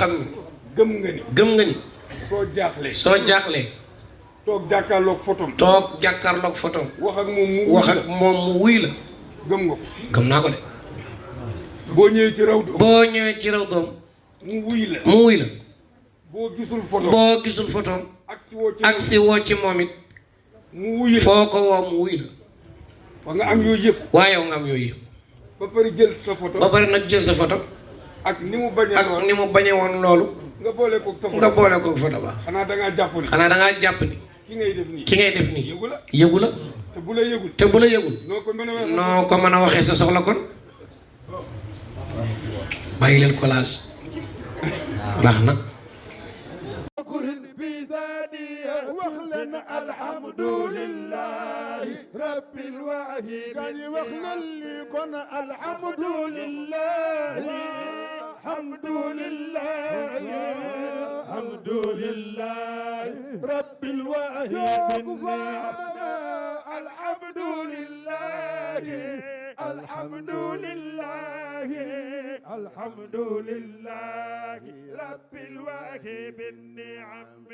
xam ni gëm nga ni gëm nga ni soo jaaxlee toog jàkkaarloog photom wax ak moom mu wuy la gëm nga ko gëm naa ko de boo ñëwee ci raw doom mu wuy la boo gisul photom ak si woo ci moom it mu wuy la foo ko woo mu wuy la wa nga am yooyu yëpp waaye yow nga am yooyu yëpp ba pare jël sa photo ba pare nag jël sa photo ak ni mu bañee woon loolu nga boole koog sa photo nga boole koog photo ba xanaa da ngaa jàpp ni ki ngay def nii yëgu la te bu la yëgul noo ko mën a waxee sa soxla kon bàyyi leen collage baax na وخلنا الحمد لله رب الواحد وخلنا اللي كنا الحمد لله الحمد لله الحمد لله رب الواحد الحمد لله الحمد لله الحمد لله رب الواحد بالنعم